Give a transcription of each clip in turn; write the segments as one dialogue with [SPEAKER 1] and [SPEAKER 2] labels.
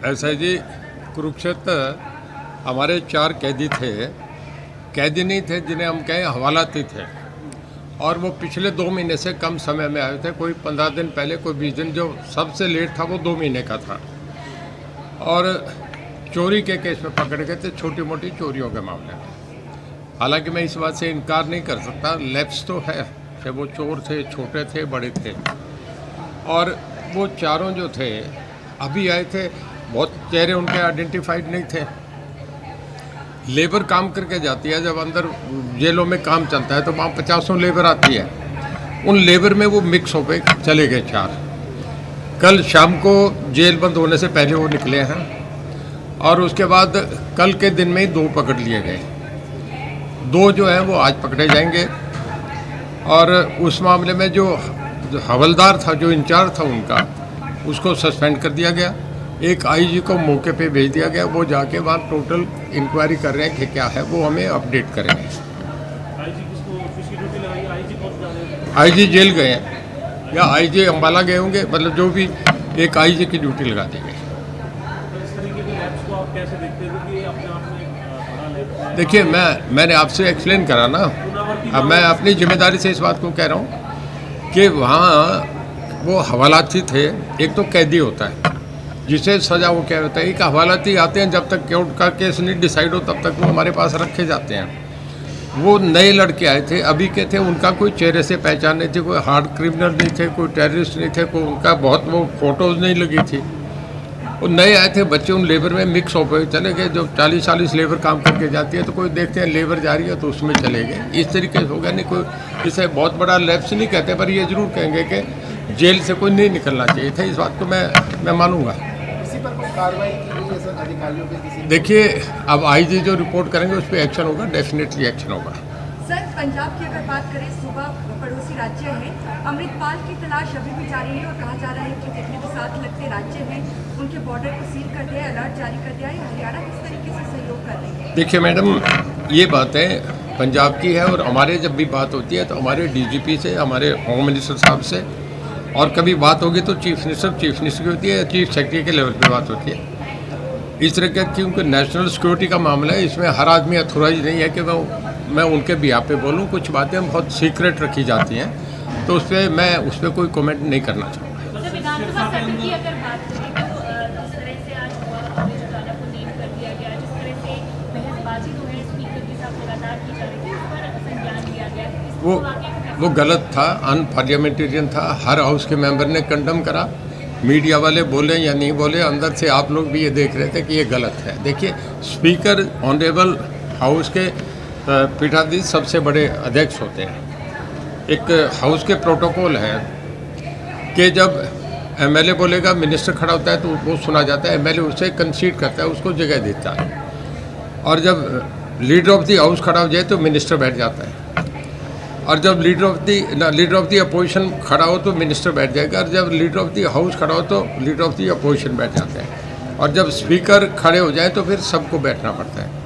[SPEAKER 1] ऐसा है जी, कुरुक्षेत्र हमारे 4 कैदी थे। कैदी नहीं थे, जिन्हें हम कहें हवालाती थे, और वो पिछले 2 महीने से कम समय में आए थे। कोई 15 दिन पहले, कोई 20 दिन। जो सबसे लेट था वो 2 महीने का था, और चोरी के केस में पकड़े गए थे, छोटी मोटी चोरियों के मामले में। हालांकि मैं इस बात से इनकार नहीं कर सकता, लैप्स तो है कि वो चोर थे, छोटे थे, बड़े थे। और वो चारों जो थे अभी आए थे, बहुत चेहरे उनके आइडेंटिफाइड नहीं थे। लेबर काम करके जाती है, जब अंदर जेलों में काम चलता है तो वहाँ 50 लेबर आती है। उन लेबर में वो मिक्स हो गए, चले गए 4। कल शाम को जेल बंद होने से पहले वो निकले हैं, और उसके बाद कल के दिन में ही 2 पकड़ लिए गए। 2 जो हैं वो आज पकड़े जाएंगे। और उस मामले में जो हवलदार था, जो इंचार्ज था उनका, उसको सस्पेंड कर दिया गया। एक आईजी को मौके पे भेज दिया गया, वो जाके वहाँ टोटल इंक्वायरी कर रहे हैं कि क्या है, वो हमें अपडेट करेंगे। आईजी जेल गए हैं या आईजी अम्बाला गए होंगे, मतलब जो भी, एक आईजी की ड्यूटी लगा दी गई। देखिए, मैंने आपसे एक्सप्लेन करा ना। अब मैं अपनी जिम्मेदारी से इस बात को कह रहा हूँ कि वहाँ वो हवालाती थे। एक तो कैदी होता है जिसे सज़ा वो क्या होता है, एक हवालाती आते हैं, जब तक कोर्ट का केस नहीं डिसाइड हो तब तक वो हमारे पास रखे जाते हैं। वो नए लड़के आए थे, अभी के थे, उनका कोई चेहरे से पहचान नहीं थी, कोई हार्ड क्रिमिनल नहीं थे, कोई टेररिस्ट नहीं थे, कोई उनका बहुत वो फोटोज़ नहीं लगी थी। वो नए आए थे बच्चे, उन लेबर में मिक्स हो गए, चले गए। जो 40-40 लेबर काम करके जाती है तो कोई देखते हैं लेबर जा रही है तो उसमें चले गए। इस तरीके से हो गया। नहीं कोई इसे बहुत बड़ा लैप्स नहीं कहते, पर ये ज़रूर कहेंगे कि जेल से कोई नहीं निकलना चाहिए था। इस बात को मैं मानूंगा।
[SPEAKER 2] इसी पर कोई कार्रवाई की गई है सर अधिकारियों के किसी?
[SPEAKER 1] देखिए, अब आईजी जो रिपोर्ट करेंगे उस पर एक्शन होगा, डेफिनेटली एक्शन होगा।
[SPEAKER 3] सर, पंजाब की अगर बात करें, सूबा पड़ोसी राज्य है, अमृतपाल की तलाश अभी भी जारी है, और कहा जा रहा है कि जितने भी साथ लगते राज्य हैं उनके बॉर्डर को सील कर दिया है, अलर्ट जारी कर दिया है। हरियाणा किस तरीके से सहयोग कर रही है?
[SPEAKER 1] देखिए मैडम, ये बातें पंजाब की है, और हमारे जब भी बात होती है तो हमारे डीजीपी से, हमारे होम मिनिस्टर साहब से, और कभी बात होगी तो चीफ मिनिस्टर की होती है, या चीफ सेक्रेटरी के लेवल पे बात होती है। इस तरह का, क्योंकि नेशनल सिक्योरिटी का मामला है, इसमें हर आदमी अथोराइज नहीं है कि मैं उनके बिहाफ पे बोलूँ। कुछ बातें बहुत सीक्रेट रखी जाती हैं, तो मैं उस पर कोई कमेंट नहीं करना चाहूँगा।
[SPEAKER 4] विधानसभा सत्र की अगर बात करें तो जिस तरह से आज हुआ, अमरीश उजाला को नेम कर दिया गया, जिस तरह से बहसबाजी जो है स्पीकर के साथ लगातार की जा रही थी, उस पर संज्ञान लिया गया।
[SPEAKER 1] वो गलत था, अनपार्लियामेंटेरियन था। हर हाउस के मेंबर ने कंडम करा। मीडिया वाले बोले या नहीं बोले, अंदर से आप लोग भी ये देख रहे थे कि ये गलत है। देखिए, स्पीकर ऑनरेबल हाउस के पीठाधीश सबसे बड़े अध्यक्ष होते हैं। एक हाउस के प्रोटोकॉल है कि जब एमएलए बोलेगा, मिनिस्टर खड़ा होता है तो वो सुना जाता है, एमएलए उसे कंसीड करता है, उसको जगह देता है। और जब लीडर ऑफ द हाउस खड़ा हो जाए तो मिनिस्टर बैठ जाता है, और जब लीडर ऑफ द अपोजिशन खड़ा हो तो मिनिस्टर बैठ जाएगा, और जब लीडर ऑफ द हाउस खड़ा हो तो लीडर ऑफ द अपोजिशन बैठ जाते हैं, और जब स्पीकर खड़े हो जाए तो फिर सबको बैठना पड़ता है।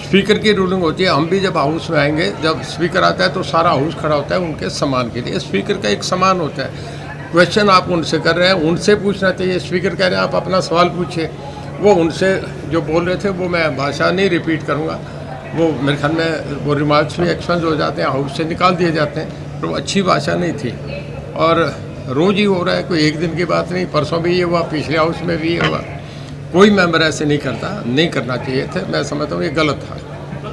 [SPEAKER 1] स्पीकर की रूलिंग होती है। हम भी जब हाउस में आएंगे, जब स्पीकर आता है तो सारा हाउस खड़ा होता है उनके सम्मान के लिए। स्पीकर का एक सम्मान होता है। क्वेश्चन आप उनसे कर रहे हैं, उनसे पूछना चाहिए। स्पीकर कह रहे हैं आप अपना सवाल पूछिए। वो उनसे जो बोल रहे थे, वो मैं भाषा नहीं रिपीट करूँगा, वो मेरे ख्याल में वो रिमार्क्स भी एक्सपेंस हो जाते हैं, हाउस से निकाल दिए जाते हैं। तो अच्छी भाषा नहीं थी, और रोज़ ही हो रहा है, कोई एक दिन की बात नहीं। परसों भी ये हुआ, पिछले हाउस में भी ये हुआ। कोई मेंबर ऐसे नहीं करता, नहीं करना चाहिए थे। मैं समझता हूँ ये गलत था।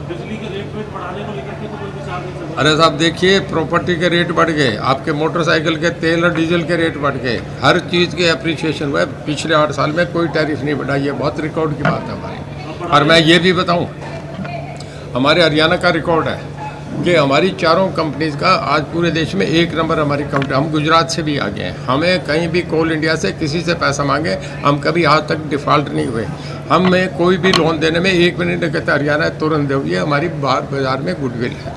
[SPEAKER 5] बिजली के रेट बढ़ाने को लेकर के तो कोई विचार नहीं चल रहा?
[SPEAKER 1] अरे साहब, देखिए, प्रॉपर्टी के रेट बढ़ गए, आपके मोटरसाइकिल के तेल और डीजल के रेट बढ़ गए, हर चीज़ के अप्रिसिएशन हुआ है। पिछले 8 साल में कोई टैरिफ नहीं बढ़ा, ये बहुत रिकॉर्ड की बात है हमारी। और मैं ये भी बताऊँ, हमारे हरियाणा का रिकॉर्ड है कि हमारी चारों कंपनीज का आज पूरे देश में 1 नंबर हमारी कंपनी। हम गुजरात से भी आगे हैं। हमें कहीं भी कोल इंडिया से किसी से पैसा मांगे, हम कभी आज तक डिफ़ॉल्ट नहीं हुए। हमें कोई भी लोन देने में 1 मिनट नहीं कहता, हरियाणा तुरंत दो। ये हमारी बाजार में गुडविल है।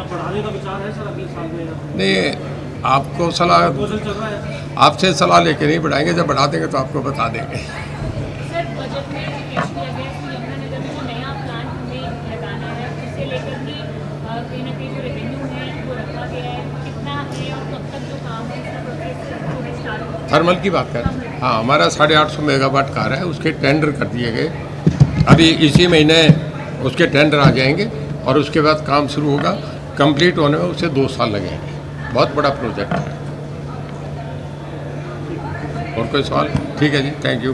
[SPEAKER 5] बढ़ाने का विचार है सर अगले साल में?
[SPEAKER 1] नहीं, आपको सलाह,
[SPEAKER 5] चल रहा है।
[SPEAKER 1] आपसे सलाह लेके नहीं बढ़ाएंगे, जब बढ़ा देंगे तो आपको बता देंगे।
[SPEAKER 4] सर, बजट में पेश किया गया कि यमुनानगर में जो नया प्लांट हमें लगाना है, उसे लेकर भी कहीं ना कहीं जो रेवेन्यू है वो रखा गया है, कितना है और कब तक जो काम है इसका प्रोसेस स्टार्ट होगा?
[SPEAKER 1] थर्मल की बात कर रहे हैं। हाँ, हमारा 850 मेगावाट कार है, उसके टेंडर कर दिए गए। अभी इसी महीने उसके टेंडर आ जाएंगे और उसके बाद काम शुरू होगा। कंप्लीट होने में उसे 2 साल लगेंगे। बहुत बड़ा प्रोजेक्ट है। और कोई सवाल? ठीक है जी, थैंक यू।